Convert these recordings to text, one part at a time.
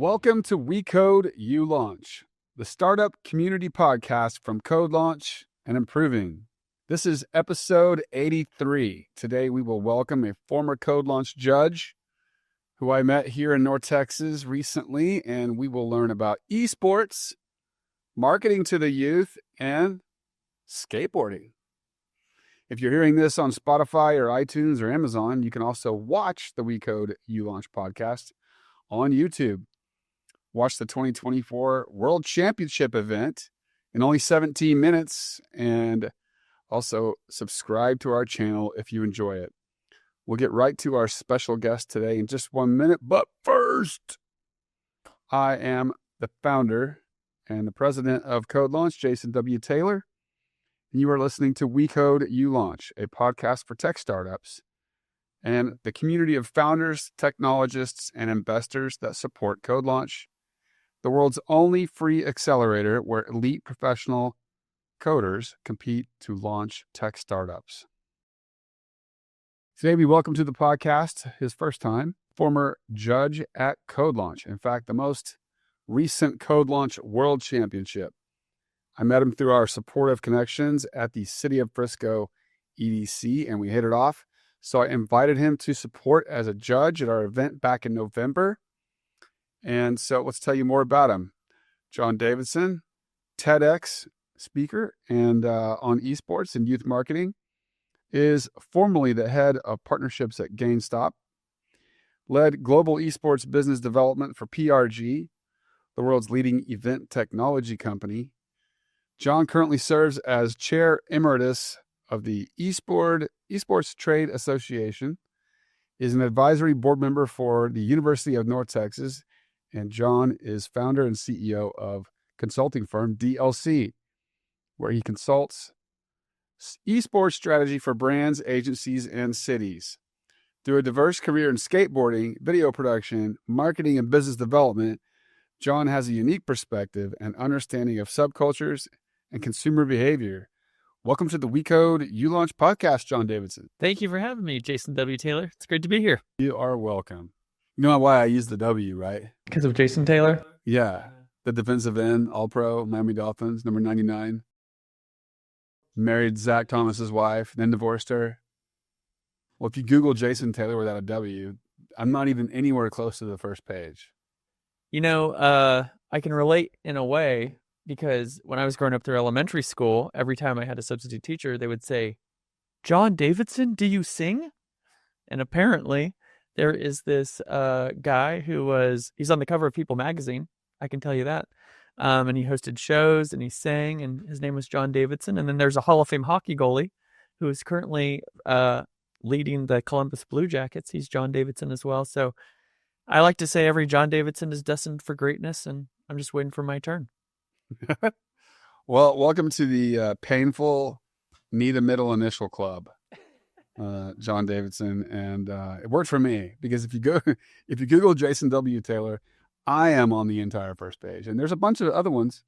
Welcome to We Code, You Launch, the startup community podcast from CodeLaunch and Improving. This is episode 83. Today we will welcome a former CodeLaunch judge who I met here in North Texas recently, and we will learn about esports, marketing to the youth, and skateboarding. If you're hearing this on Spotify or iTunes or Amazon, you can also watch the We Code, You Launch podcast on YouTube. Watch the 2024 World Championship event in only 17 minutes, and also subscribe to our channel if you enjoy it. We'll get right to our special guest today in just 1 minute, but first, I am the founder and the president of CodeLaunch, Jason W. Taylor, and you are listening to We Code, You Launch, a podcast for tech startups and the community of founders, technologists, and investors that support CodeLaunch, the world's only free accelerator where elite professional coders compete to launch tech startups. Today, we welcome to the podcast, his first time, former judge at CodeLaunch. In fact, the most recent CodeLaunch World Championship. I met him through our supportive connections at the City of Frisco EDC, and we hit it off. So I invited him to support as a judge at our event back in November. And so let's tell you more about him. John Davidson, TEDx speaker and on esports and youth marketing, is formerly the head of partnerships at GameStop, led global esports business development for PRG, the world's leading event technology company. John currently serves as chair emeritus of the Esports Trade Association, is an advisory board member for the University of North Texas, and John is founder and CEO of consulting firm DLC, where he consults esports strategy for brands, agencies, and cities. Through a diverse career in skateboarding, video production, marketing, and business development, John has a unique perspective and understanding of subcultures and consumer behavior. Welcome to the We Code, You Launch podcast, John Davidson. Thank you for having me, Jason W. Taylor. It's great to be here. You are welcome. You know why I use the W, right? Because of Jason Taylor? Yeah. The defensive end, All-Pro, Miami Dolphins, number 99. Married Zach Thomas's wife, then divorced her. Well, if you Google Jason Taylor without a W, I'm not even anywhere close to the first page. You know, I can relate in a way because when I was growing up through elementary school, every time I had a substitute teacher, they would say, "John Davidson, do you sing?" And apparently there is this guy he's on the cover of People magazine. I can tell you that. And he hosted shows and he sang, and his name was John Davidson. And then there's a Hall of Fame hockey goalie who is currently leading the Columbus Blue Jackets. He's John Davidson as well. So I like to say every John Davidson is destined for greatness, and I'm just waiting for my turn. Well, welcome to the painful need a middle initial club, John Davidson. And it worked for me because if you Google Jason W. Taylor, I am on the entire first page, and there's a bunch of other ones,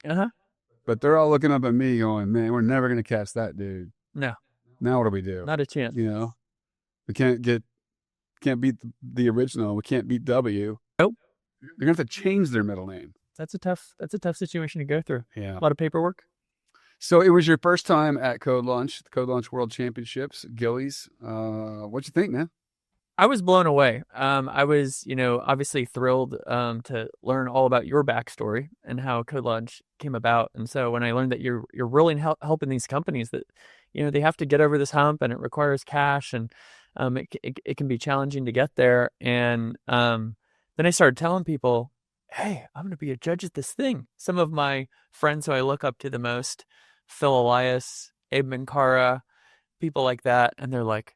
but they're all looking up at me going, "Man, we're never going to catch that dude." No. Now what do we do? Not a chance. You know, we can't beat the original. We can't beat W. Nope. They're going to have to change their middle name. That's a tough situation to go through. Yeah. A lot of paperwork. So it was your first time at CodeLaunch, the CodeLaunch World Championships, Gillies. What'd you think, man? I was blown away. I was, obviously thrilled to learn all about your backstory and how CodeLaunch came about. And so when I learned that you're really helping these companies that, they have to get over this hump and it requires cash and it can be challenging to get there. And then I started telling people, hey, I'm going to be a judge at this thing. Some of my friends who I look up to the most, Phil Elias, Abe Mankara, people like that. And they're like,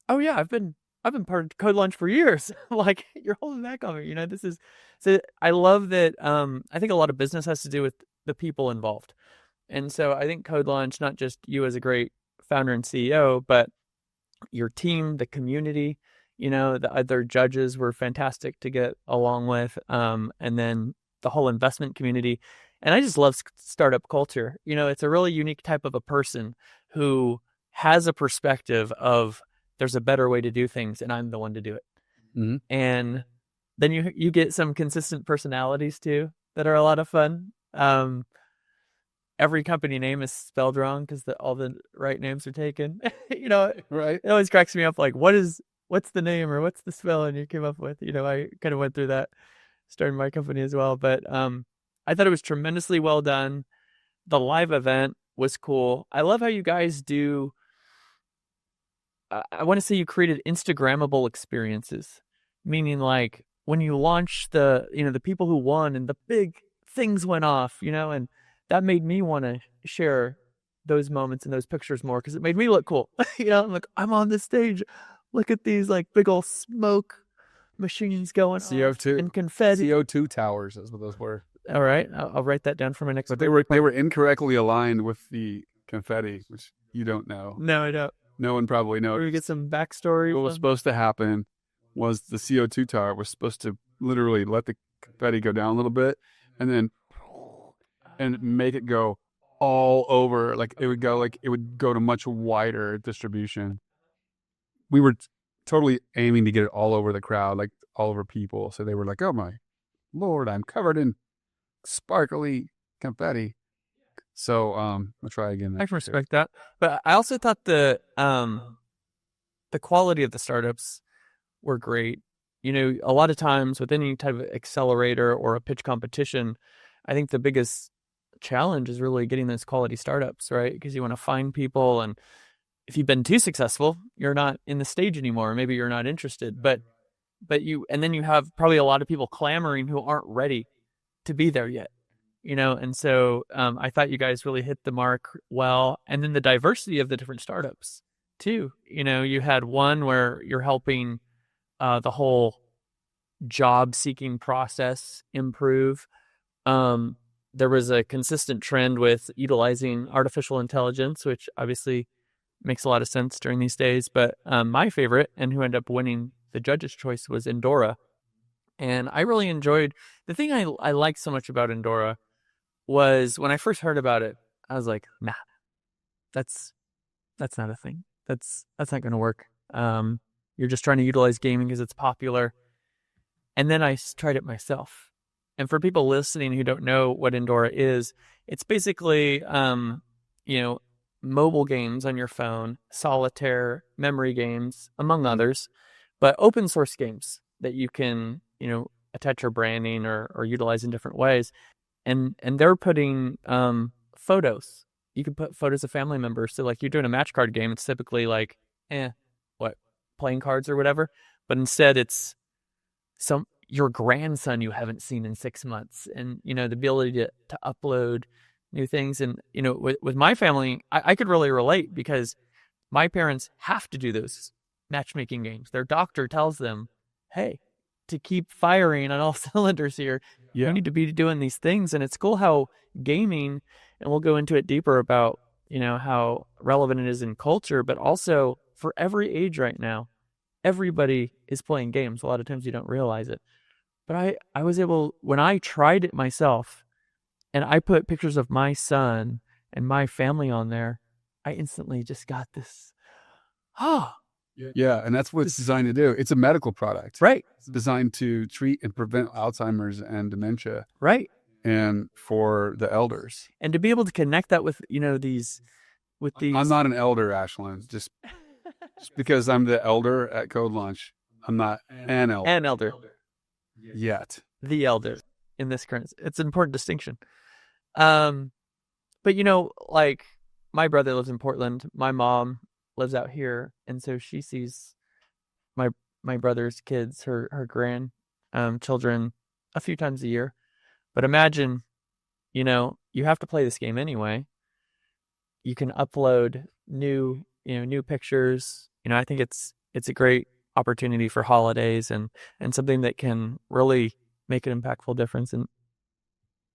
oh yeah, I've been part of CodeLaunch for years. Like, you're holding back on me. So I love that. I think a lot of business has to do with the people involved. And so I think CodeLaunch, not just you as a great founder and CEO, but your team, the community, the other judges were fantastic to get along with. And then the whole investment community. And I just love startup culture. It's a really unique type of a person who has a perspective of there's a better way to do things and I'm the one to do it. Mm-hmm. And then you get some consistent personalities too that are a lot of fun. Every company name is spelled wrong because all the right names are taken. Right. It always cracks me up. Like, what's the name or what's the spelling you came up with? I kind of went through that starting my company as well. But I thought it was tremendously well done. The live event was cool. I love how you guys do. I want to say you created Instagrammable experiences, meaning like when you launch the people who won and the big things went off, and that made me want to share those moments and those pictures more because it made me look cool. I'm like, I'm on this stage. Look at these like big old smoke machines going CO2 off and confetti. CO2 towers is what those were. All right, I'll write that down for my next. But they were incorrectly aligned with the confetti, which you don't know. No, I don't. No one probably knows. We get some backstory. What was supposed to happen was the CO2 tower was supposed to literally let the confetti go down a little bit and then make it go all over. Like it would go to much wider distribution. We were totally aiming to get it all over the crowd, like all over people. So they were like, oh my Lord, I'm covered in sparkly confetti. So I'll try again. I can respect that. But I also thought the quality of the startups were great. A lot of times with any type of accelerator or a pitch competition, I think the biggest challenge is really getting those quality startups, right? Because you want to find people, and if you've been too successful, you're not in the stage anymore. Maybe you're not interested, but then you have probably a lot of people clamoring who aren't ready to be there yet, and so I thought you guys really hit the mark well. And then the diversity of the different startups too. You had one where you're helping the whole job seeking process improve. There was a consistent trend with utilizing artificial intelligence, which obviously makes a lot of sense during these days. But my favorite, and who ended up winning the judge's choice, was Endora. And I really enjoyed the thing I liked so much about Endora was when I first heard about it, I was like, nah, that's not a thing. That's not going to work. You're just trying to utilize gaming because it's popular. And then I tried it myself. And for people listening who don't know what Endora is, it's basically, mobile games on your phone, solitaire, memory games, among others, but open source games that you can, attach your branding or utilize in different ways. And they're putting photos. You can put photos of family members. So like you're doing a match card game, it's typically like, playing cards or whatever. But instead it's your grandson you haven't seen in 6 months, and the ability to upload new things. And with my family, I could really relate because my parents have to do those matchmaking games. Their doctor tells them, hey, to keep firing on all cylinders here, you need to be doing these things. And it's cool how gaming, and we'll go into it deeper about how relevant it is in culture, but also for every age right now, everybody is playing games. A lot of times you don't realize it. But I was able, when I tried it myself and I put pictures of my son and my family on there, I instantly just got this, Yeah, and that's what it's designed to do. It's a medical product. Right. It's designed to treat and prevent Alzheimer's and dementia. Right. And for the elders. And to be able to connect that with, these. I'm not an elder, Ashlyn. Just because I'm the elder at CodeLaunch, I'm not an elder. An elder. Yet. The elder in this current. It's an important distinction. But like my brother lives in Portland. My mom lives out here, and so she sees my brother's kids, her grand children, a few times a year. But imagine, you have to play this game anyway. You can upload new pictures. I think it's a great opportunity for holidays and something that can really make an impactful difference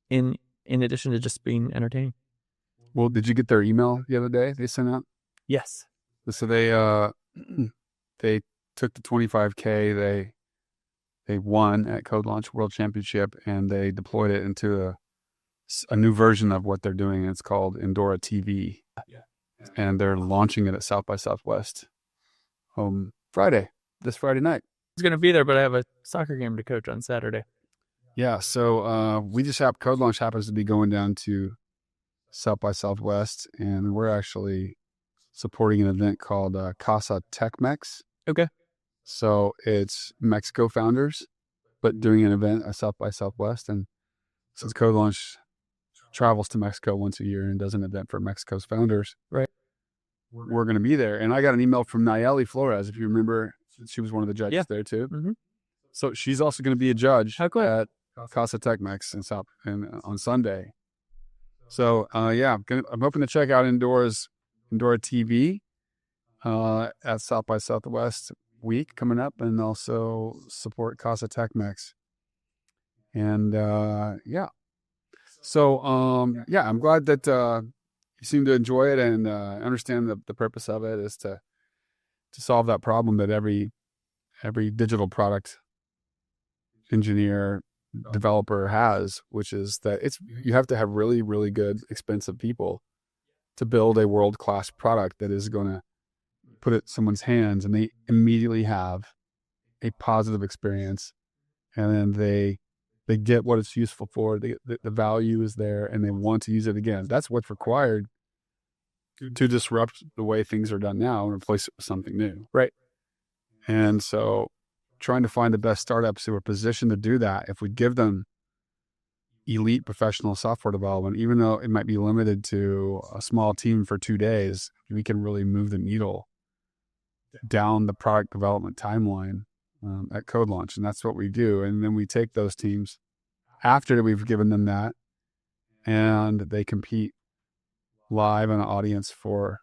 in addition to just being entertaining. Well, did you get their email the other day they sent out? Yes. So they took the 25K they won at CodeLaunch World Championship, and they deployed it into a new version of what they're doing. It's called Endora TV. Yeah. And they're launching it at South by Southwest this Friday night. going to be there, but I have a soccer game to coach on Saturday. Yeah, so we just have CodeLaunch happens to be going down to South by Southwest, and we're actually supporting an event called Casa Tech-Mex. Okay. So it's Mexico founders, but doing an event at South by Southwest. And since CodeLaunch travels to Mexico once a year and does an event for Mexico's founders, right, we're going to be there. And I got an email from Nayeli Flores, if you remember, she was one of the judges there too. Mm-hmm. So she's also going to be a judge at Casa Tech-Mex on Sunday. So I'm hoping to check out Indoor TV at South by Southwest week coming up, and also support Casa Tech-Mex. And so I'm glad that you seem to enjoy it and understand the purpose of it is to solve that problem that every digital product engineer developer has, which is that you have to have really, really good, expensive people to build a world-class product that is going to put it in someone's hands and they immediately have a positive experience, and then they get what it's useful for. The value is there and they want to use it again. That's what's required to disrupt the way things are done now and replace it with something new. Right. And so trying to find the best startups who are positioned to do that, if we give them elite professional software development, even though it might be limited to a small team for 2 days, we can really move the needle down the product development timeline at CodeLaunch. And that's what we do. And then we take those teams after we've given them that, and they compete live in an audience for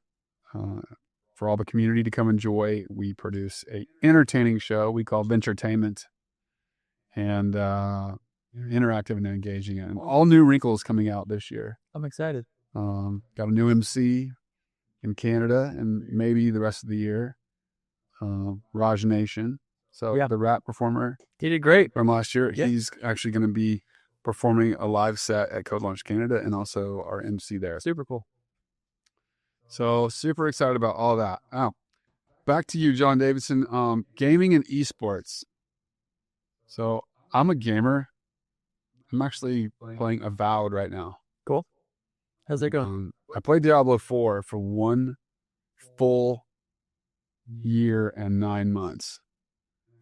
all the community to come enjoy. We produce a entertaining show we call Venturetainment, and interactive and engaging, and all new wrinkles coming out this year. I'm excited. Got a new MC in Canada and maybe the rest of the year. Raj Nation. So the rap performer. He did great from last year. Yeah. He's actually going to be performing a live set at CodeLaunch Canada and also our MC there. Super cool. So super excited about all that. Back to you, John Davidson. Gaming and esports. So I'm a gamer. I'm actually playing Avowed right now. Cool. How's that going? I played Diablo 4 for 1 full year and 9 months.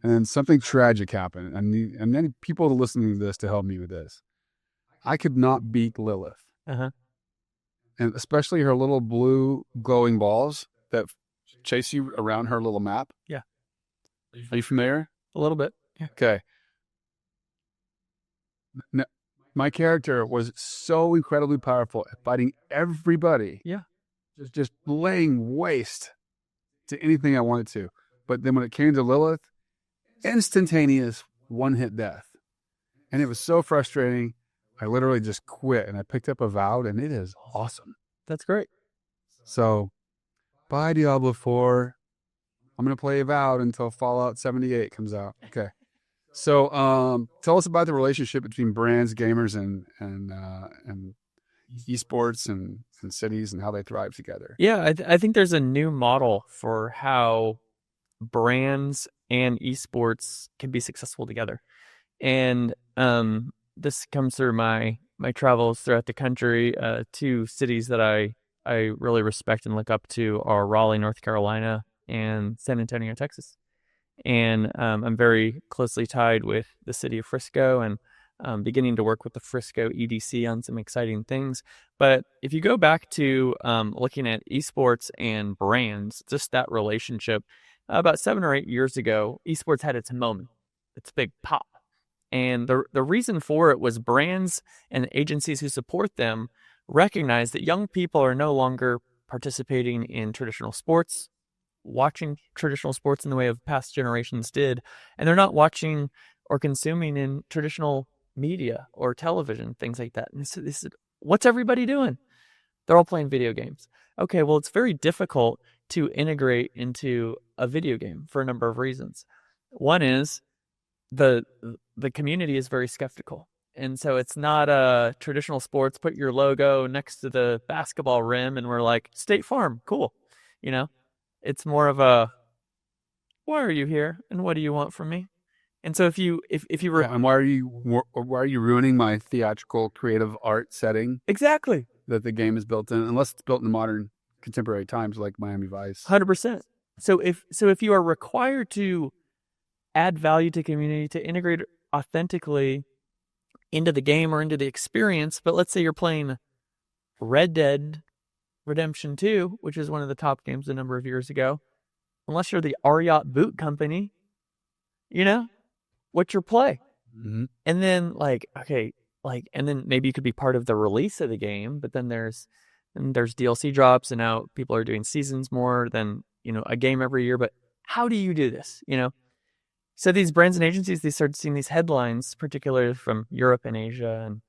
And then something tragic happened. And then people listening to this to help me with this. I could not beat Lilith. Uh-huh. And especially her little blue glowing balls that chase you around her little map. Yeah. Are you familiar? A little bit. Yeah. Okay. Now, my character was so incredibly powerful at fighting everybody. Yeah. Just laying waste to anything I wanted to. But then when it came to Lilith, instantaneous one-hit death. And it was so frustrating. I literally just quit and I picked up Avowed, and it is awesome. That's great. So, bye Diablo 4. I'm going to play Avowed until Fallout 78 comes out. Okay. So, tell us about the relationship between brands, gamers, and esports and cities and how they thrive together. Yeah, I think there's a new model for how brands and esports can be successful together. And this comes through my travels throughout the country. 2 cities that I really respect and look up to are Raleigh, North Carolina, and San Antonio, Texas. And I'm very closely tied with the city of Frisco, and beginning to work with the Frisco EDC on some exciting things. But if you go back to looking at esports and brands, just that relationship, about 7 or 8 years ago, esports had its moment, its big pop. And the reason for it was brands and agencies who support them recognize that young people are no longer participating in traditional sports, watching traditional sports in the way of past generations did, and they're not watching or consuming in traditional media or television, things like that. And this is, what's everybody doing? They're all playing video games. Okay, well, it's very difficult to integrate into a video game for a number of reasons. One is the community is very skeptical. And so it's not a traditional sports, put your logo next to the basketball rim and we're like, State Farm, cool. You know, it's more of a, why are you here? And what do you want from me? And so if you and why are you ruining my theatrical creative art setting exactly that the game is built in, unless it's built in modern contemporary times like Miami Vice? 100%. So if you are required to add value to community, to integrate authentically into the game or into the experience, but let's say you're playing Red Dead Redemption 2, which is one of the top games a number of years ago, unless you're the Ariat Boot Company, what's your play? Mm-hmm. And then and then maybe you could be part of the release of the game, but then there's DLC drops, and now people are doing seasons more than, a game every year. But how do you do this? So these brands and agencies, they started seeing these headlines, particularly from Europe and Asia, and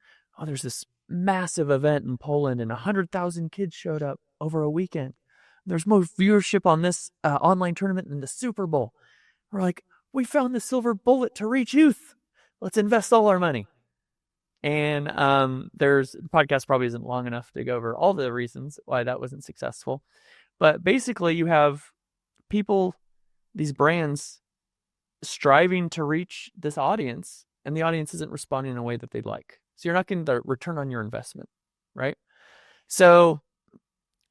there's this massive event in Poland, and 100,000 kids showed up over a weekend. There's more viewership on this online tournament than the Super Bowl. We're like, we found the silver bullet to reach youth. Let's invest all our money. And the podcast probably isn't long enough to go over all the reasons why that wasn't successful. But basically, you have people, these brands, striving to reach this audience, and the audience isn't responding in a way that they'd like. So you're not getting the return on your investment, right? So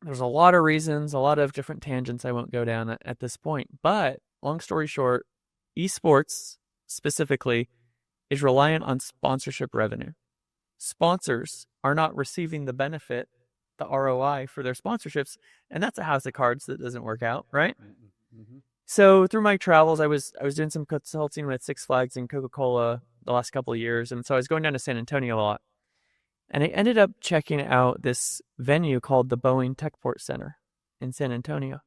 there's a lot of reasons, a lot of different tangents I won't go down at this point. But long story short, esports specifically is reliant on sponsorship revenue. Sponsors are not receiving the benefit, the ROI for their sponsorships, and that's a house of cards that doesn't work out, right? Mm-hmm. So through my travels, I was doing some consulting with Six Flags and Coca-Cola the last couple of years, and so I was going down to San Antonio a lot. And I ended up checking out this venue called the Boeing Techport Center in San Antonio.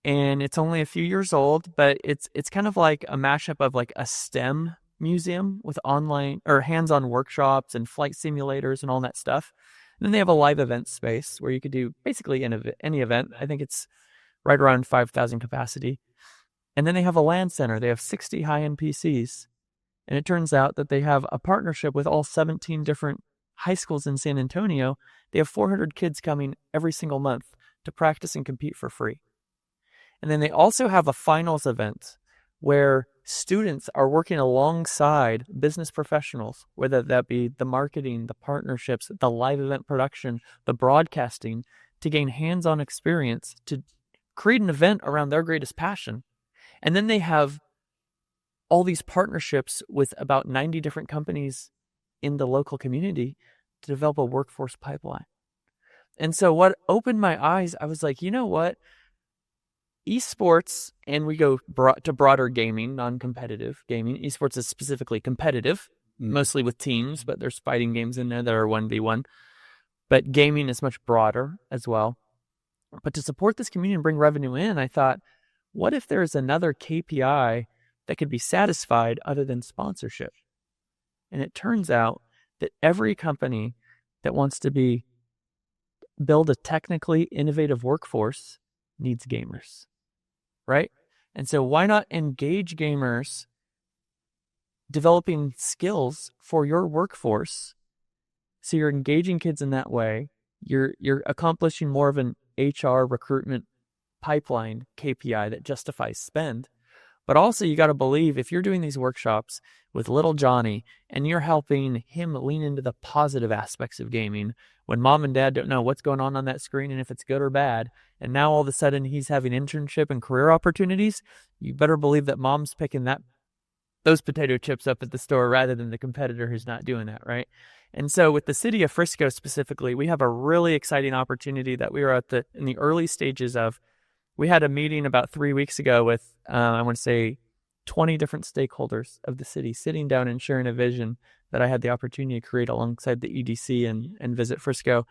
And it's only a few years old, but it's kind of like a mashup of like a STEM museum with online or hands-on workshops and flight simulators and all that stuff. And then they have a live event space where you could do basically any event. I think it's right around 5,000 capacity. And then they have a LAN center. They have 60 high-end PCs. And it turns out that they have a partnership with all 17 different high schools in San Antonio. They have 400 kids coming every single month to practice and compete for free. And then they also have a finals event where students are working alongside business professionals, whether that be the marketing, the partnerships, the live event production, the broadcasting, to gain hands-on experience to create an event around their greatest passion. And then they have all these partnerships with about 90 different companies in the local community to develop a workforce pipeline. And so what opened my eyes, I was like, you know what? Esports, and we go to broader gaming, non-competitive gaming. Esports is specifically competitive, mostly with teams, but there's fighting games in there that are 1v1. But gaming is much broader as well. But to support this community and bring revenue in, I thought, what if there's another KPI that could be satisfied other than sponsorship? And it turns out that every company that wants to build a technically innovative workforce needs gamers, right? And so why not engage gamers developing skills for your workforce? So you're engaging kids in that way. You're accomplishing more of an HR recruitment pipeline KPI that justifies spend. But also you got to believe if you're doing these workshops with little Johnny and you're helping him lean into the positive aspects of gaming when mom and dad don't know what's going on that screen and if it's good or bad, and now all of a sudden he's having internship and career opportunities, you better believe that mom's picking those potato chips up at the store rather than the competitor who's not doing that, right? And so with the city of Frisco specifically, we have a really exciting opportunity that we are in the early stages of. We had a meeting about 3 weeks ago with, I want to say, 20 different stakeholders of the city sitting down and sharing a vision that I had the opportunity to create alongside the EDC and Visit Frisco.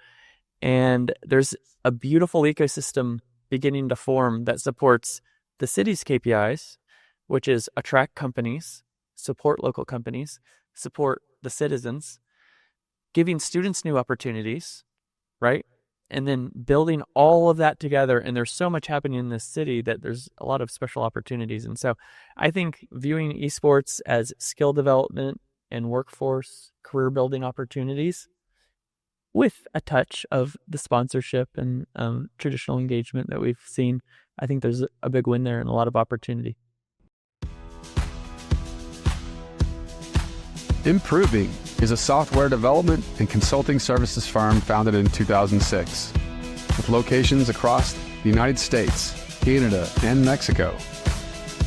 And there's a beautiful ecosystem beginning to form that supports the city's KPIs, which is attract companies, support local companies, support the citizens, giving students new opportunities, right? And then building all of that together. And there's so much happening in this city that there's a lot of special opportunities. And so I think viewing esports as skill development and workforce career building opportunities with a touch of the sponsorship and traditional engagement that we've seen, I think there's a big win there and a lot of opportunity. Improving is a software development and consulting services firm founded in 2006. With locations across the United States, Canada, and Mexico.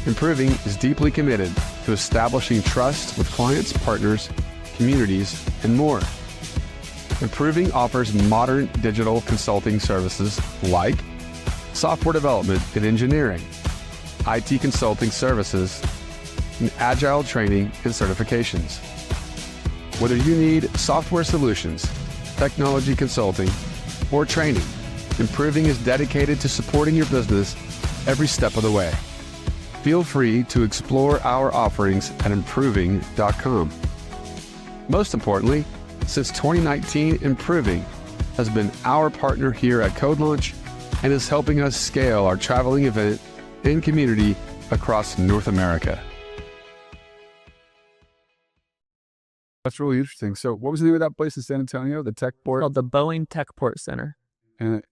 Improving is deeply committed to establishing trust with clients, partners, communities, and more. Improving offers modern digital consulting services like software development and engineering, IT consulting services, and agile training and certifications. Whether you need software solutions, technology consulting, or training, Improving is dedicated to supporting your business every step of the way. Feel free to explore our offerings at improving.com. Most importantly, since 2019, Improving has been our partner here at CodeLaunch and is helping us scale our traveling event and community across North America. That's really interesting. So what was the name of that place in San Antonio? The Tech Port? Called the Boeing Techport Center. And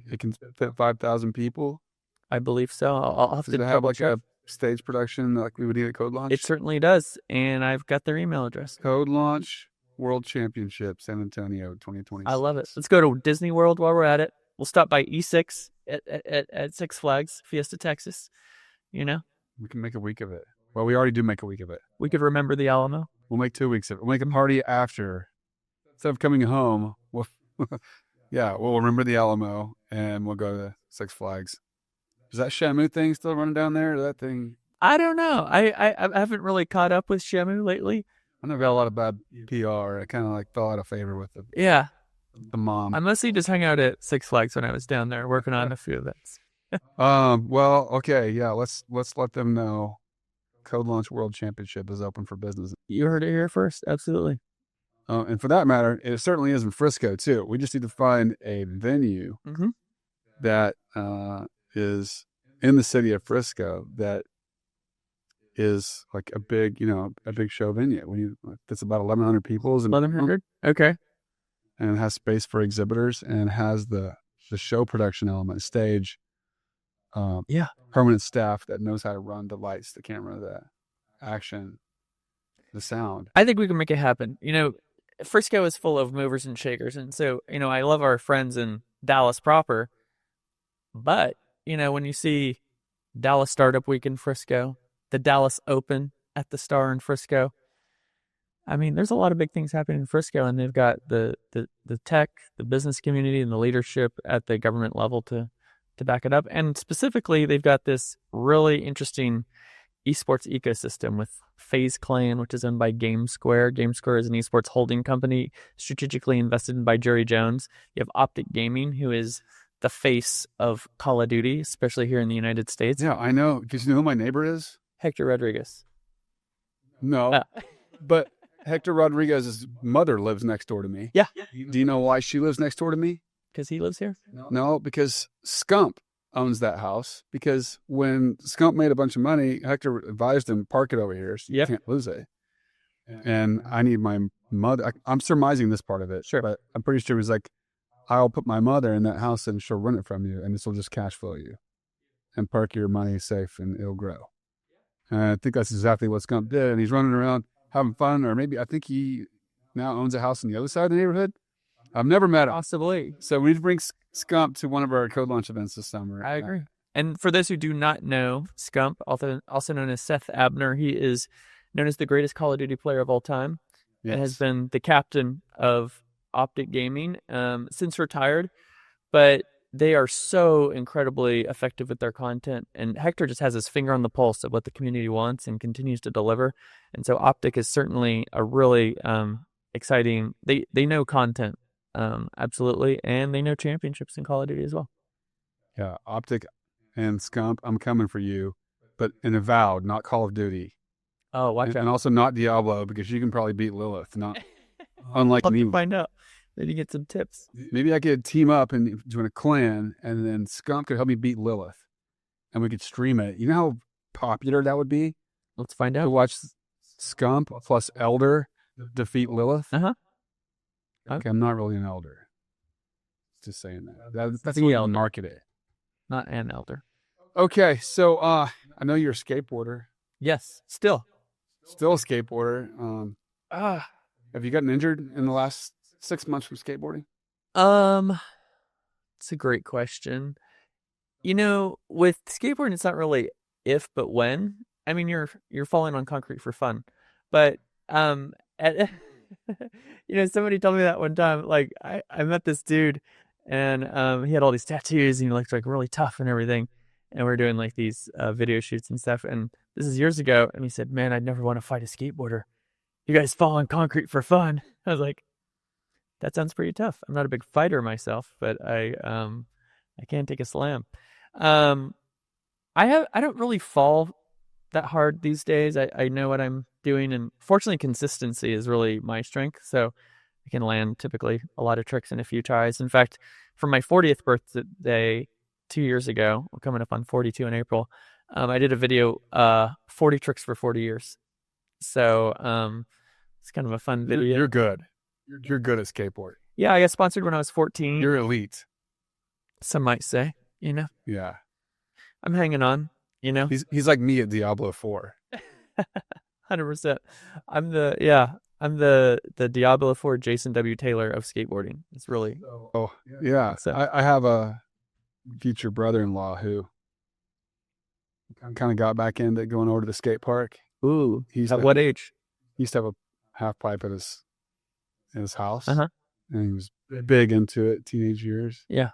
it can fit 5,000 people? I believe so. I'll have Does to it have like a stage production like we would need at CodeLaunch? It certainly does. And I've got their email address. CodeLaunch World Championship, San Antonio, 2020. I love it. Let's go to Disney World while we're at it. We'll stop by E6 at Six Flags, Fiesta, Texas. You know? We can make a week of it. Well, we already do make a week of it. We could remember the Alamo. We'll make 2 weeks of it. We'll make a party after. Instead of coming home, we'll remember the Alamo and we'll go to Six Flags. Is that Shamu thing still running down there? Or that thing? I don't know. I haven't really caught up with Shamu lately. I know I got a lot of bad PR. I kind of like fell out of favor with the mom. I mostly just hung out at Six Flags when I was down there working on a few events. Well, okay, yeah. Let's let them know. CodeLaunch World Championship is open for business. You heard it here first. Absolutely. And for that matter, it certainly is in Frisco too. We just need to find a venue that is in the city of Frisco that is like a big show venue. It's about 1,100 people. 1,100? Okay. And it has space for exhibitors and has the show production element, stage, permanent staff that knows how to run the lights, the camera, the action, the sound. I think we can make it happen. Frisco is full of movers and shakers. And so, I love our friends in Dallas proper. But, when you see Dallas Startup Week in Frisco, the Dallas Open at the Star in Frisco, I mean, there's a lot of big things happening in Frisco, and they've got the tech, the business community, and the leadership at the government level to back it up. And specifically, they've got this really interesting esports ecosystem with FaZe Clan, which is owned by GameSquare. GameSquare is an esports holding company strategically invested in by Jerry Jones. You have Optic Gaming, who is the face of Call of Duty, especially here in the United States. Yeah, I know. Because you know who my neighbor is? Hector Rodriguez. No, but Hector Rodriguez's mother lives next door to me. Yeah. Do you know why she lives next door to me? Because he lives here? No, because Scump owns that house. Because when Scump made a bunch of money, Hector advised him, park it over here so you can't lose it. And I need my mother. I'm surmising this part of it. Sure. But I'm pretty sure he was like, I'll put my mother in that house and she'll rent it from you. And this will just cash flow you. And park your money safe and it'll grow. And I think that's exactly what Scump did. And he's running around having fun. Or maybe I think he now owns a house on the other side of the neighborhood. I've never met him. Possibly. So we need to bring Scump to one of our CodeLaunch events this summer. I agree. And for those who do not know, Scump, also known as Seth Abner, he is known as the greatest Call of Duty player of all time. Yes. And has been the captain of Optic Gaming since retired. But they are so incredibly effective with their content. And Hector just has his finger on the pulse of what the community wants and continues to deliver. And so Optic is certainly a really exciting, they know content. Absolutely. And they know championships in Call of Duty as well. Yeah. Optic and Scump, I'm coming for you, but in Avowed, not Call of Duty. Oh, watch out. And also not Diablo, because you can probably beat Lilith. Not unlike me. Find out. Then you get some tips. Maybe I could team up and join a clan, and then Scump could help me beat Lilith. And we could stream it. You know how popular that would be? Let's find out. To watch Scump plus Elder defeat Lilith? Okay, I'm not really an elder. Just saying that. That's the way I'll market it. Not an elder. Okay, so I know you're a skateboarder. Yes, still a skateboarder. Have you gotten injured in the last 6 months from skateboarding? It's a great question. With skateboarding, it's not really if, but when. I mean, you're falling on concrete for fun, but at somebody told me that one time. Like, I met this dude, and he had all these tattoos, and he looked like really tough and everything. And we're doing like these video shoots and stuff. And this is years ago, and he said, "Man, I'd never want to fight a skateboarder. You guys fall on concrete for fun." I was like, that sounds pretty tough. I'm not a big fighter myself, but I can take a slam. I don't really fall that hard these days. I know what I'm doing, and fortunately consistency is really my strength. So I can land typically a lot of tricks in a few tries. In fact, for my 40th birthday 2 years ago, we're coming up on 42 in April, I did a video, 40 tricks for 40 years. So it's kind of a fun video. You're good. You're good at skateboarding. Yeah, I got sponsored when I was 14. You're elite. Some might say, Yeah. I'm hanging on, He's like me at Diablo 4. 100%. I'm the Diablo 4 Jason W. Taylor of skateboarding. It's really. Oh, yeah. So. I have a future brother-in-law who kind of got back into going over to the skate park. Ooh. At what age? He used to have a half pipe at his house. Uh-huh. And he was big into it teenage years. Yeah.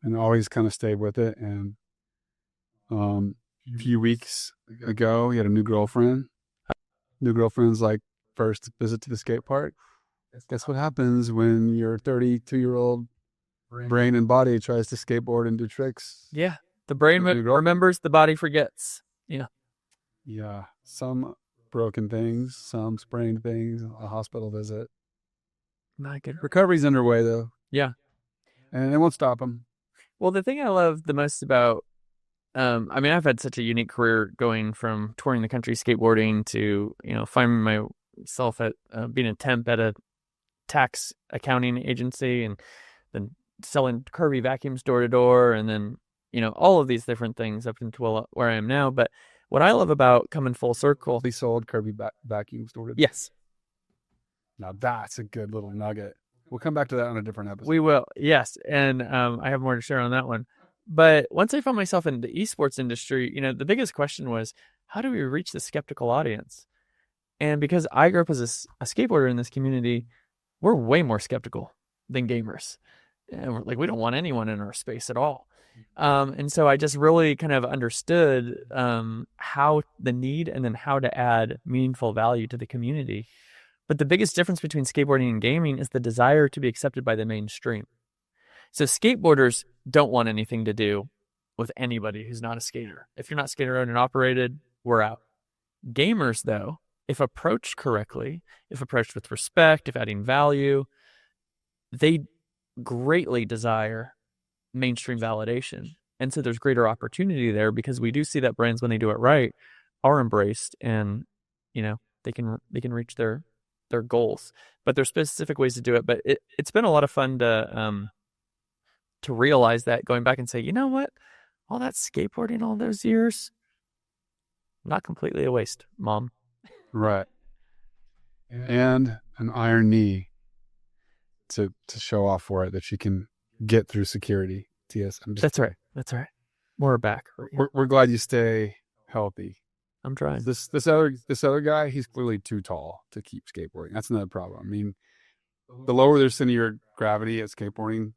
And always kind of stayed with it. And a few weeks ago, he had a new girlfriend. New girlfriend's like first visit to the skate park. Guess what happens when your 32-year-old brain and body tries to skateboard and do tricks? Yeah. The brain remembers, the body forgets. Yeah. Yeah. Some broken things, some sprained things, a hospital visit. Not good. Recovery's underway, though. Yeah. And it won't stop him. Well, the thing I love the most about, I've had such a unique career going from touring the country skateboarding to, finding myself at being a temp at a tax accounting agency, and then selling Kirby vacuums door to door, and then, all of these different things up until where I am now. But what I love about coming full circle. He sold Kirby vacuums door to door. Yes. Now that's a good little nugget. We'll come back to that on a different episode. We will, yes. And I have more to share on that one. But once I found myself in the esports industry, the biggest question was, how do we reach the skeptical audience? And because I grew up as a skateboarder in this community, we're way more skeptical than gamers. And we're like, we don't want anyone in our space at all. And so I just really kind of understood how the need and then how to add meaningful value to the community. But the biggest difference between skateboarding and gaming is the desire to be accepted by the mainstream. So skateboarders don't want anything to do with anybody who's not a skater. If you're not skater owned and operated, we're out. Gamers, though, if approached correctly, if approached with respect, if adding value, they greatly desire mainstream validation. And so there's greater opportunity there, because we do see that brands, when they do it right, are embraced, and they can reach their goals. But there's specific ways to do it. But it's been a lot of fun to realize that, going back and say, you know what, all that skateboarding all those years, not completely a waste, Mom. Right. And an iron knee to show off for it, that she can get through security. That's right. More back. We're glad you stay healthy. I'm trying. This other guy, he's clearly too tall to keep skateboarding. That's another problem. I mean, the lower their center of gravity at skateboarding,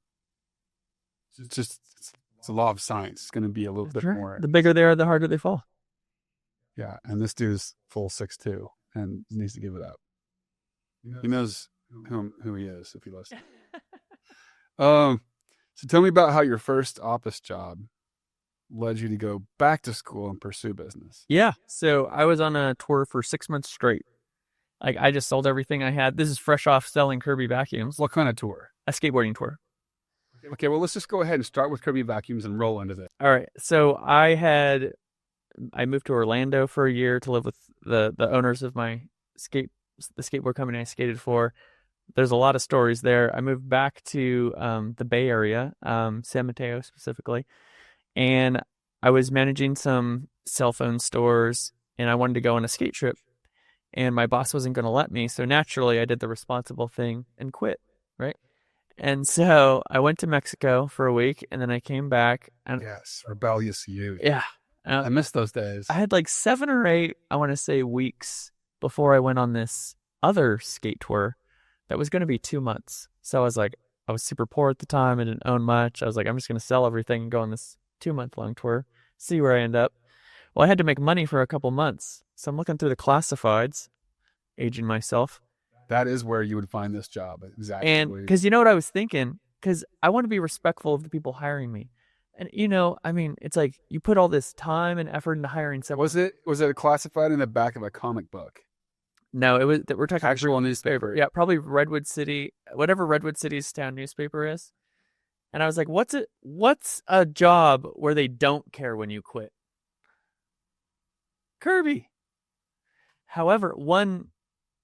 it's a law of science. It's going to be a little bit more. The bigger they are, the harder they fall. Yeah, and this dude's full 6'2" and needs to give it up. He knows who he is if he listens. So tell me about how your first office job led you to go back to school and pursue business. Yeah. So I was on a tour for 6 months straight. Like, I just sold everything I had. This is fresh off selling Kirby vacuums. What kind of tour? A skateboarding tour. Okay, well, let's just go ahead and start with Kirby vacuums and roll into this. All right. So I moved to Orlando for a year to live with the owners of the skateboard company I skated for. There's a lot of stories there. I moved back to the Bay Area, San Mateo specifically, and I was managing some cell phone stores, and I wanted to go on a skate trip. and my boss wasn't going to let me. So naturally, I did the responsible thing and quit, right? And so I went to Mexico for a week, and then I came back. And Yes, rebellious youth. yeah, I miss those days. I had like 7 or 8, I want to say, weeks before I went on this other skate tour that was going to be 2 months. So I was super poor at the time. I didn't own much. I was like, I'm just going to sell everything and go on this 2-month-long tour, see where I end up. Well, I had to make money for a couple months. So I'm looking through the classifieds, aging myself. That is where you would find this job. Exactly. And because you know what I was thinking? Because I want to be respectful of the people hiring me. And, I mean, it's like you put all this time and effort into hiring someone. Was it classified in the back of a comic book? No, it was, we're talking Actual newspaper. Yeah, probably Redwood City, whatever Redwood City's town newspaper is. And I was like, what's a job where they don't care when you quit? Kirby. However, one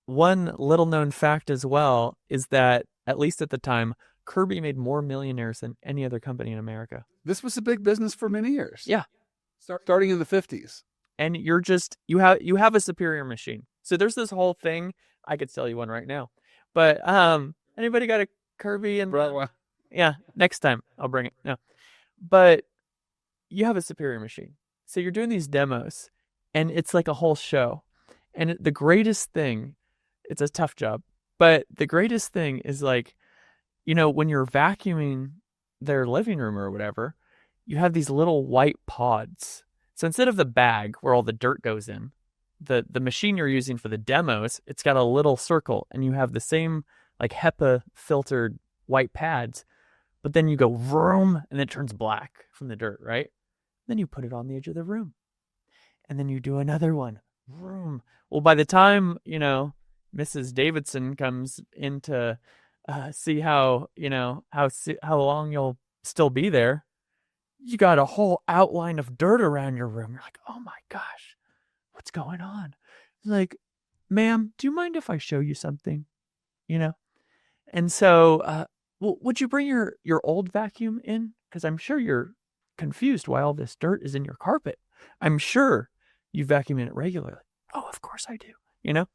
little known fact as well is that, at least at the time, Kirby made more millionaires than any other company in America. This was a big business for many years. Yeah. Starting in the 50s. And you have a superior machine. So there's this whole thing. I could sell you one right now. But anybody got a Kirby? Yeah, next time I'll bring it. No. But you have a superior machine. So you're doing these demos, and it's like a whole show. And the greatest thing, it's a tough job, but the greatest thing is like, when you're vacuuming their living room or whatever, you have these little white pods. So instead of the bag where all the dirt goes in, the machine you're using for the demos, it's got a little circle, and you have the same like HEPA filtered white pads, but then you go vroom, and it turns black from the dirt, right? Then you put it on the edge of the room, and then you do another one, vroom. Well, by the time, Mrs. Davidson comes in to see how long you'll still be there, you got a whole outline of dirt around your room. You're like, oh my gosh, what's going on? Like, ma'am, do you mind if I show you something? And so, well, would you bring your old vacuum in? Because I'm sure you're confused why all this dirt is in your carpet. I'm sure you vacuum in it regularly. Oh, of course I do.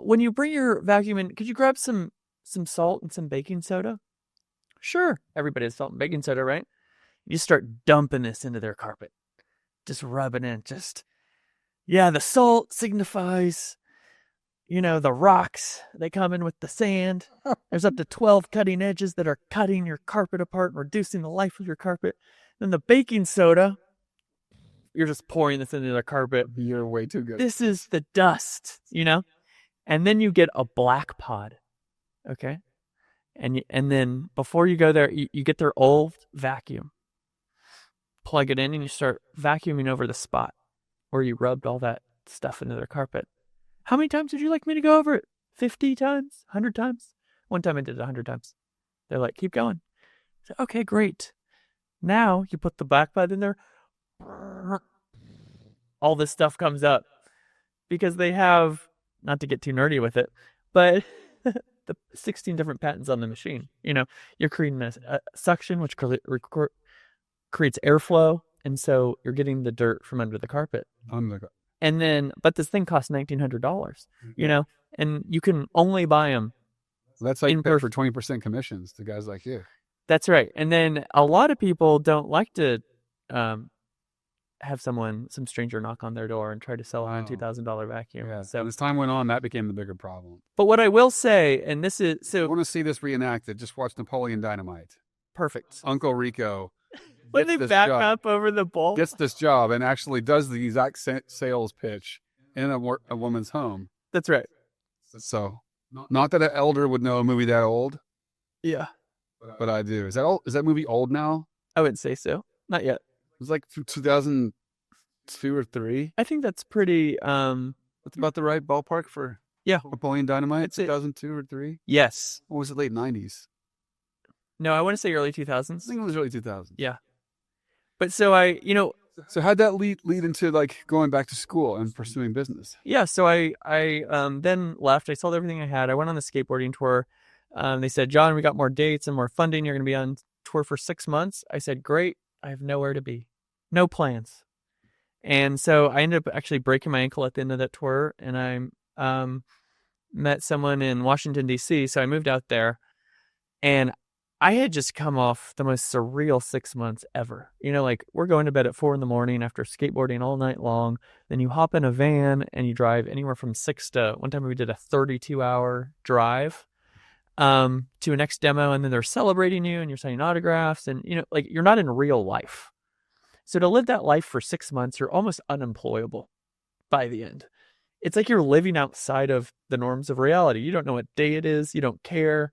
When you bring your vacuum in, could you grab some salt and some baking soda? Sure. Everybody has salt and baking soda, right? You start dumping this into their carpet. Just rubbing in. The salt signifies, the rocks. They come in with the sand. There's up to 12 cutting edges that are cutting your carpet apart and reducing the life of your carpet. Then the baking soda, you're just pouring this into the carpet. You're way too good. This is the dust, And then you get a black pod, okay? And then before you go there, you get their old vacuum. Plug it in, and you start vacuuming over the spot where you rubbed all that stuff into their carpet. How many times would you like me to go over it? 50 times? 100 times? One time I did it 100 times. They're like, keep going. I said, okay, great. Now you put the black pod in there. All this stuff comes up because they have, not to get too nerdy with it, but the 16 different patents on the machine. You're creating a suction, which creates airflow, and so you're getting the dirt from under the carpet. And then, but this thing costs $1,900, and you can only buy them. That's like for 20% commissions to guys like you. That's right. And then a lot of people don't like to have some stranger knock on their door and try to sell a $2,000 vacuum. Yeah. So as time went on, that became the bigger problem. But what I will say, and this is so, I want to see this reenacted. Just watch Napoleon Dynamite. Perfect. Uncle Rico. When they back up over the bowl, gets this job and actually does the exact sales pitch in a woman's home. That's right. So, not that an elder would know a movie that old. Yeah, but I do. Is that movie old now? I wouldn't say so. Not yet. It was like 2002 or 3. I think that's pretty. That's about the right ballpark for Napoleon Dynamite. 2002 or 3. Yes. Or was it late 90s? No, I want to say early 2000s. I think it was early 2000s. Yeah. But so So how'd that lead into like going back to school and pursuing business? Yeah. So I then left. I sold everything I had. I went on the skateboarding tour. They said, John, we got more dates and more funding. You're going to be on tour for 6 months. I said, great. I have nowhere to be. No plans. And so I ended up actually breaking my ankle at the end of that tour. And met someone in Washington, D.C., so I moved out there, and I had just come off the most surreal 6 months ever. Like, we're going to bed at 4 a.m. after skateboarding all night long. Then you hop in a van and you drive anywhere from 6 to, one time we did a 32-hour drive to a next demo, and then they're celebrating you and you're signing autographs, and like, you're not in real life. So to live that life for 6 months, you're almost unemployable by the end. It's like you're living outside of the norms of reality. You don't know what day it is. You don't care.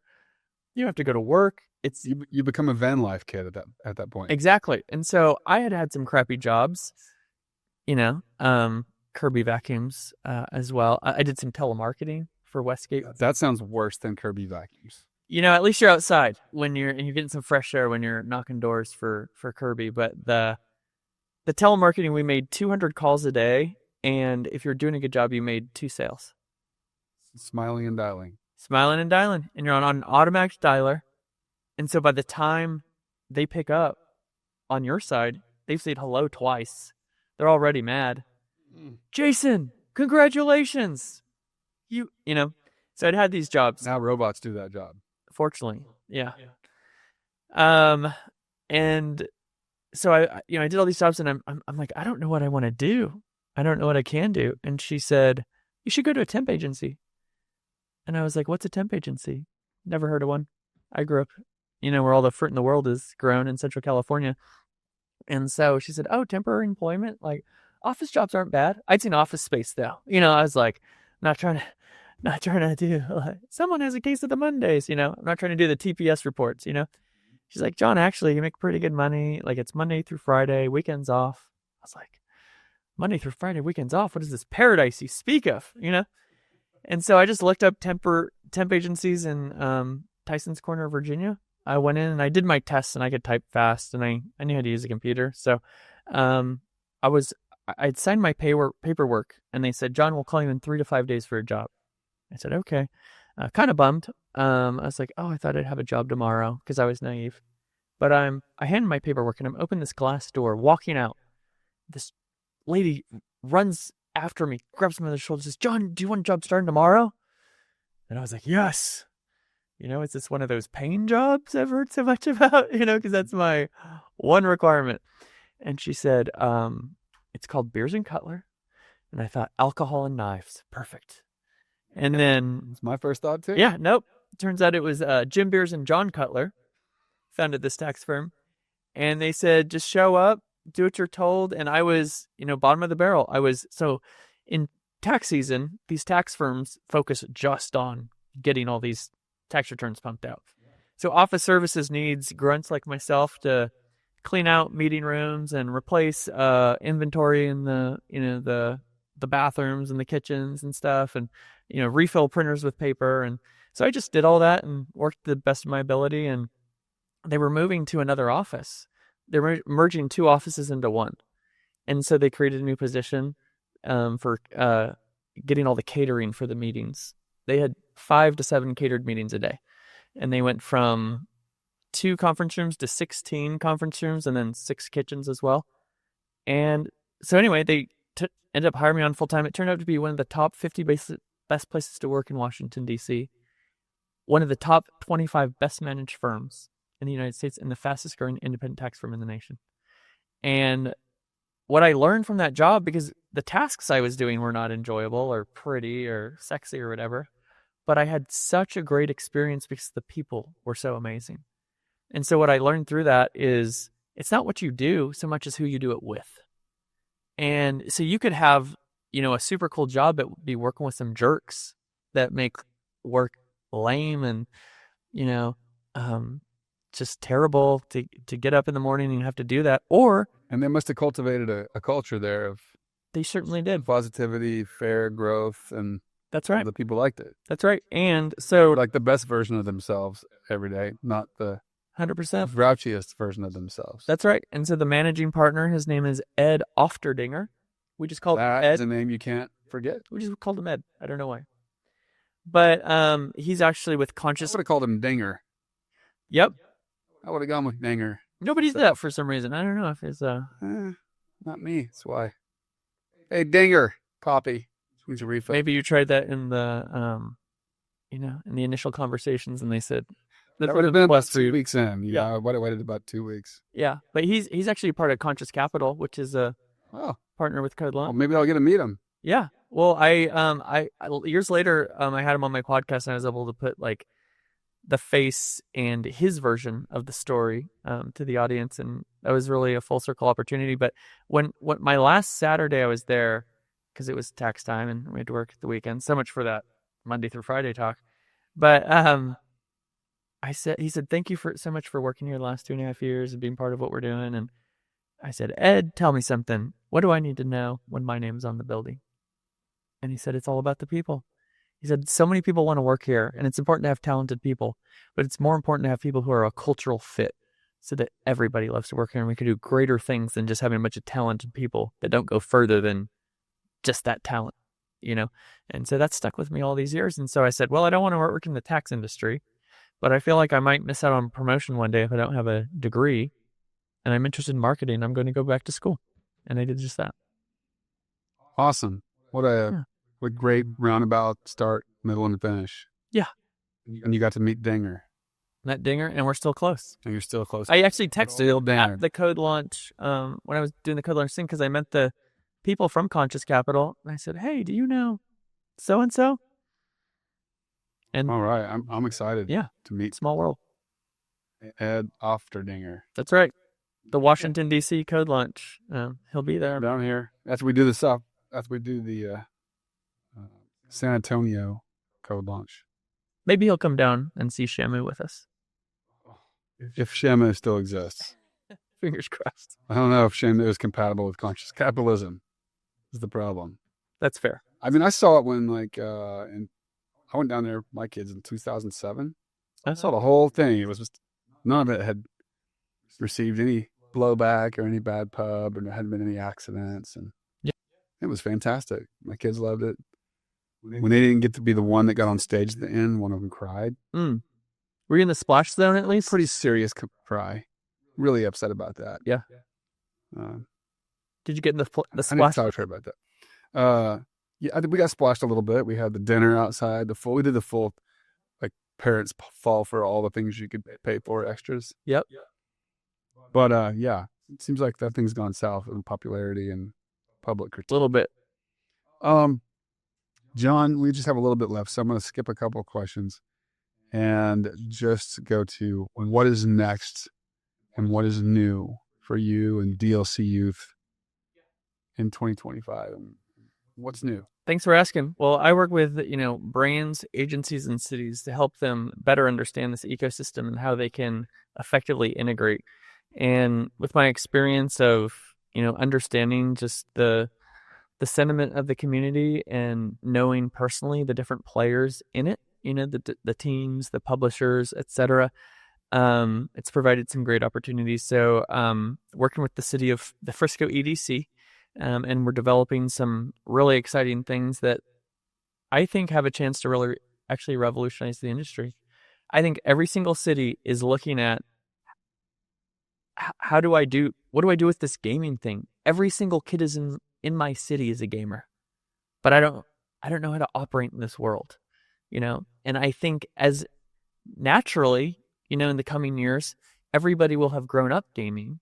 You don't have to go to work. It's you become a van life kid at that point. Exactly. And so I had some crappy jobs, Kirby vacuums as well. I did some telemarketing for Westgate. That sounds worse than Kirby vacuums. At least you're outside when you're getting some fresh air when you're knocking doors for Kirby. But the telemarketing, we made 200 calls a day, and if you're doing a good job, you made 2 sales. Smiling and dialing, and you're on an automatic dialer. And so by the time they pick up on your side, they've said hello twice. They're already mad. Jason, congratulations. So I'd had these jobs. Now robots do that job. Fortunately. Yeah. And so I did all these jobs, and I'm like, I don't know what I want to do. I don't know what I can do. And she said, you should go to a temp agency. And I was like, what's a temp agency? Never heard of one. I grew up, where all the fruit in the world is grown in Central California. And so she said, oh, temporary employment? Like, office jobs aren't bad. I'd seen Office Space, though. I was like, not trying to do, like, someone has a case of the Mondays, I'm not trying to do the TPS reports, She's like, John, actually, you make pretty good money. Like, it's Monday through Friday, weekends off. I was like, Monday through Friday, weekends off? What is this paradise you speak of, And so I just looked up temp agencies in Tyson's Corner, Virginia. I went in and I did my tests, and I could type fast, and I knew how to use a computer. So I'd signed my paperwork, and they said, John, we'll call you in 3 to 5 days for a job. I said, okay. Kind of bummed. I was like, oh, I thought I'd have a job tomorrow, because I was naive. But I hand my paperwork, and I'm opening this glass door, walking out. This lady runs after me, grabs me on the shoulder, says, John, do you want a job starting tomorrow? And I was like, yes. Is this one of those pain jobs I've heard so much about? Because that's my one requirement. And she said, it's called Beers and Cutler. And I thought, alcohol and knives. Perfect. And then... It's my first thought, too. Yeah, nope. Turns out it was Jim Beers and John Cutler founded this tax firm. And they said, just show up, do what you're told. And I was, bottom of the barrel. So in tax season, these tax firms focus just on getting all these tax returns pumped out. So office services needs grunts like myself to clean out meeting rooms and replace inventory in the bathrooms and the kitchens and stuff, and refill printers with paper. And so I just did all that and worked the best of my ability. And they were moving to another office. They were merging 2 offices into one, and so they created a new position for getting all the catering for the meetings. They had 5 to 7 catered meetings a day. And they went from 2 conference rooms to 16 conference rooms, and then 6 kitchens as well. And so anyway, they ended up hiring me on full time. It turned out to be one of the top 50 best places to work in Washington, D.C., one of the top 25 best managed firms in the United States, and the fastest growing independent tax firm in the nation. And what I learned from that job, because the tasks I was doing were not enjoyable or pretty or sexy or whatever, but I had such a great experience because the people were so amazing. And so what I learned through that is it's not what you do so much as who you do it with. And so you could have, a super cool job, but be working with some jerks that make work lame and, just terrible to get up in the morning and have to do that. And they must have cultivated a culture there of... They certainly did. Positivity, fair growth, and... That's right. The people liked it. That's right. And so... Like the best version of themselves every day, not the... 100%. Grouchiest version of themselves. That's right. And so the managing partner, his name is Ed Ofterdinger. We just called him Ed. That's a name you can't forget. We just called him Ed. I don't know why. But he's actually with Conscious... I would have called him Dinger. Yep. I would have gone with Dinger. Nobody did that for some reason. I don't know if it's... Not me. That's why. Hey, Dinger, Poppy. We should refill. Maybe you tried that in the in the initial conversations, and they said That would have been about 2 food. weeks in. Yeah. I would have waited about 2 weeks. Yeah, but he's actually part of Conscious Capital, which is a partner with CodeLaunch. Well, maybe I'll get to meet him. Yeah. Well, I years later, I had him on my podcast, and I was able to put like the face and his version of the story to the audience, and that was really a full circle opportunity. But when my last Saturday I was there, because it was tax time and we had to work the weekend. So much for that Monday through Friday talk. But he said, thank you so much for working here the last 2.5 years and being part of what we're doing. And I said, Ed, tell me something. What do I need to know when my name's on the building? And he said, it's all about the people. He said, so many people want to work here, and it's important to have talented people, but it's more important to have people who are a cultural fit so that everybody loves to work here, and we can do greater things than just having a bunch of talented people that don't go further than just that talent, And so that stuck with me all these years. And so I said, well, I don't want to work in the tax industry, but I feel like I might miss out on promotion one day if I don't have a degree, and I'm interested in marketing. I'm going to go back to school. And I did just that. Awesome. What great roundabout start, middle, and finish. Yeah. And you got to meet Dinger. Met Dinger, and we're still close. And you're still close. I actually texted Dinger at the CodeLaunch when I was doing the CodeLaunch thing, because I met the people from Conscious Capital, and I said, hey, do you know so-and-so? And all right. I'm excited to meet small world. Ed Ofterdinger. That's right. The Washington, D.C. CodeLaunch. He'll be there. Down here. After we do the San Antonio CodeLaunch. Maybe he'll come down and see Shamu with us. If Shamu still exists. Fingers crossed. I don't know if Shamu is compatible with conscious capitalism. Is the problem. That's fair. I mean, I saw it when I went down there with my kids in 2007. I saw the whole thing. It was just, none of it had received any blowback or any bad pub, and there hadn't been any accidents. And it was fantastic. My kids loved it. When they didn't get to be the one that got on stage at the end, one of them cried. Were you in the splash zone at least? Pretty serious cry. Really upset about that. Yeah. Did you get in the splash? I didn't talk to her about that. Yeah, we got splashed a little bit. We had the dinner outside. We did the full, like, parents fall for all the things you could pay for, extras. Yep. But it seems like that thing's gone south in popularity and public critique. A little bit. John, we just have a little bit left, so I'm going to skip a couple of questions and just go to what is next and what is new for you and DLC Youth in 2025. What's new? Thanks for asking. Well, I work with, brands, agencies, and cities to help them better understand this ecosystem and how they can effectively integrate. And with my experience of, understanding just the sentiment of the community and knowing personally the different players in it, the teams, the publishers, etc. It's provided some great opportunities. So working with the city of the Frisco EDC, and we're developing some really exciting things that I think have a chance to really actually revolutionize the industry. I think every single city is looking at what do I do with this gaming thing? Every single kid is in my city is a gamer, but I don't know how to operate in this world, and I think as naturally, in the coming years, everybody will have grown up gaming.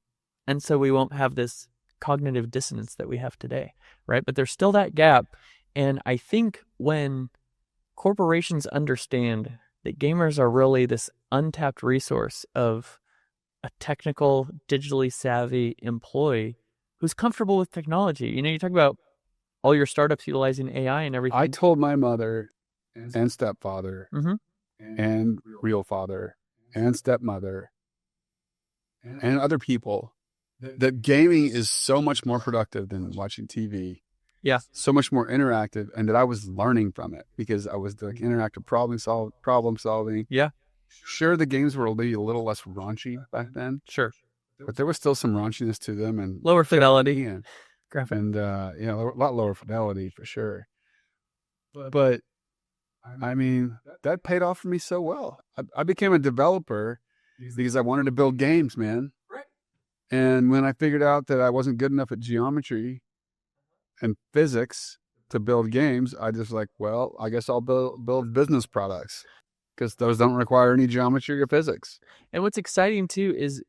And so we won't have this cognitive dissonance that we have today, right? But there's still that gap. And I think when corporations understand that gamers are really this untapped resource of a technical, digitally savvy employee who's comfortable with technology. You talk about all your startups utilizing AI and everything. I told my mother and stepfather and real father and stepmother and other people that gaming is so much more productive than watching TV. Yeah. So much more interactive, and that I was learning from it because I was like interactive problem solving. Yeah. Sure, the games were maybe a little less raunchy back then. Sure. But there was still some raunchiness to them and lower fidelity and graphic. And a lot lower fidelity for sure. But I mean, that paid off for me so well. I became a developer because I wanted to build games, man. Right. And when I figured out that I wasn't good enough at geometry and physics to build games, I just like, well, I guess I'll build business products because those don't require any geometry or physics. And what's exciting too is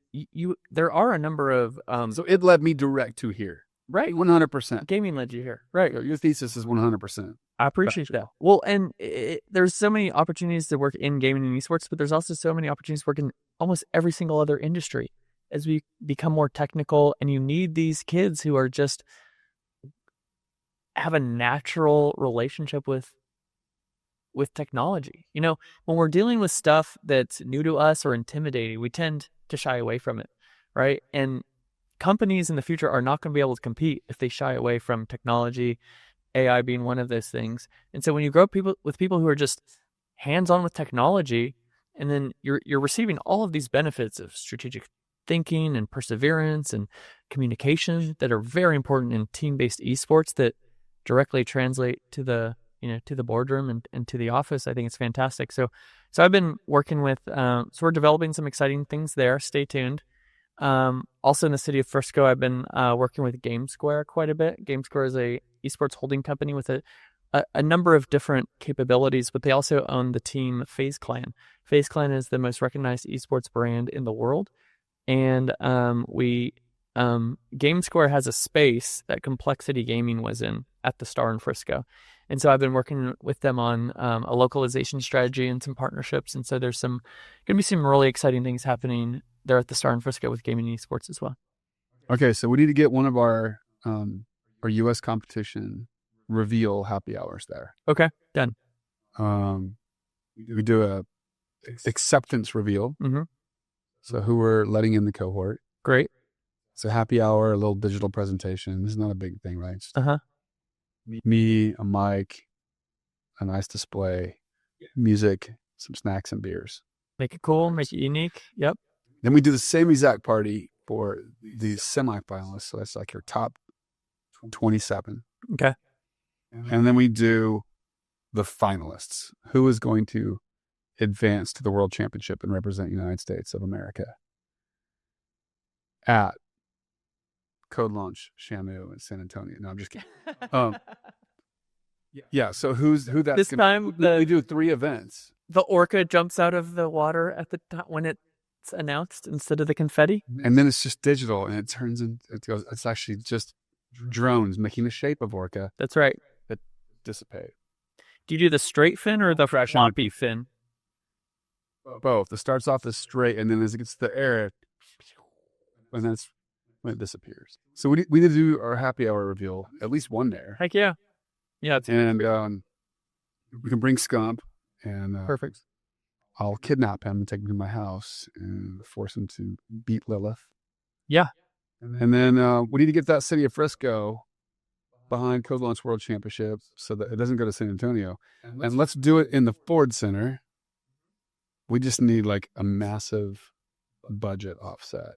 there are a number of so it led me direct to here. Right. 100%. Gaming led you here. Right. Your thesis is 100%. I appreciate that. Well, and there's so many opportunities to work in gaming and esports, but there's also so many opportunities to work in almost every single other industry as we become more technical, and you need these kids who are just have a natural relationship with technology. You know, when we're dealing with stuff that's new to us or intimidating, we tend to shy away from it, right? And companies in the future are not going to be able to compete if they shy away from technology, AI being one of those things. And so when you grow up with people who are just hands-on with technology, and then you're receiving all of these benefits of strategic thinking and perseverance and communication that are very important in team-based esports that directly translate to the boardroom and to the office. I think it's fantastic. So I've been working with, so we're developing some exciting things there. Stay tuned. Also in the city of Frisco, I've been working with GameSquare quite a bit. GameSquare is a esports holding company with a number of different capabilities, but they also own the team FaZe Clan. FaZe Clan is the most recognized esports brand in the world. And GameSquare has a space that Complexity Gaming was in at the Star in Frisco. And so I've been working with them on a localization strategy and some partnerships. And so there's going to be some really exciting things happening there at the Star in Frisco with gaming and esports as well. Okay, so we need to get one of our U.S. competition reveal happy hours there. Okay, done. We do a acceptance reveal. Mm-hmm. So who we're letting in the cohort. Great. So happy hour, a little digital presentation. This is not a big thing, right? Just me, a mic, a nice display, music, some snacks and beers. Make it cool, make it unique. Yep. Then we do the same exact party for the semifinalists. So that's like your top 27. Okay. And then we do the finalists. Who is going to advance to the World Championship and represent the United States of America at CodeLaunch Shamu in San Antonio. No, I'm just kidding. Yeah. So who that's this time? We do 3 events. The orca jumps out of the water at the top when it's announced instead of the confetti, and then it's just digital, and it turns in. It's actually just drones making the shape of orca. That's right. That dissipate. Do you do the straight fin or the floppy fin? Both. It starts off as straight, and then as it gets to the air, and that's when it disappears. So we need to do our happy hour reveal, at least one there. Heck yeah. Yeah. And we can bring Scump, and perfect. I'll kidnap him and take him to my house and force him to beat Lilith. Yeah. And then we need to get that city of Frisco behind CodeLaunch World Championship so that it doesn't go to San Antonio. And let's do it in the Ford Center. We just need like a massive budget offset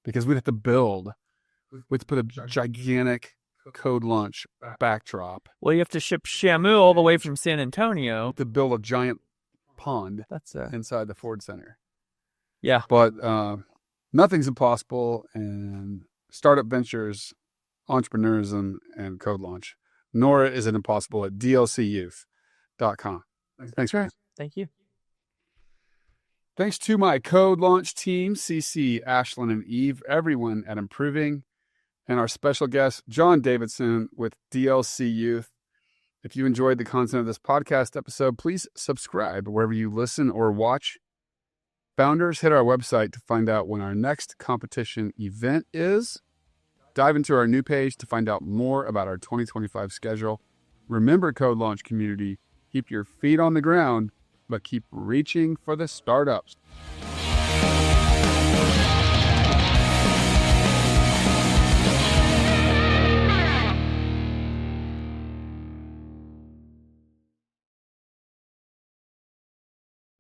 because we'd have to build. We'd put a gigantic CodeLaunch backdrop. Well, you have to ship Shamu all the way from San Antonio to build a giant pond that's inside the Ford Center. Yeah. But nothing's impossible, and startup ventures, entrepreneurism, and CodeLaunch. Nor is it impossible at dlcyouth.com. Thanks, Ryan. Thank you. Thanks to my CodeLaunch team, CC, Ashlyn, and Eve, everyone at Improving, and our special guest, John Davidson with DLC Youth. If you enjoyed the content of this podcast episode, please subscribe wherever you listen or watch. Founders, hit our website to find out when our next competition event is. Dive into our new page to find out more about our 2025 schedule. Remember, CodeLaunch community, keep your feet on the ground, but keep reaching for the startups.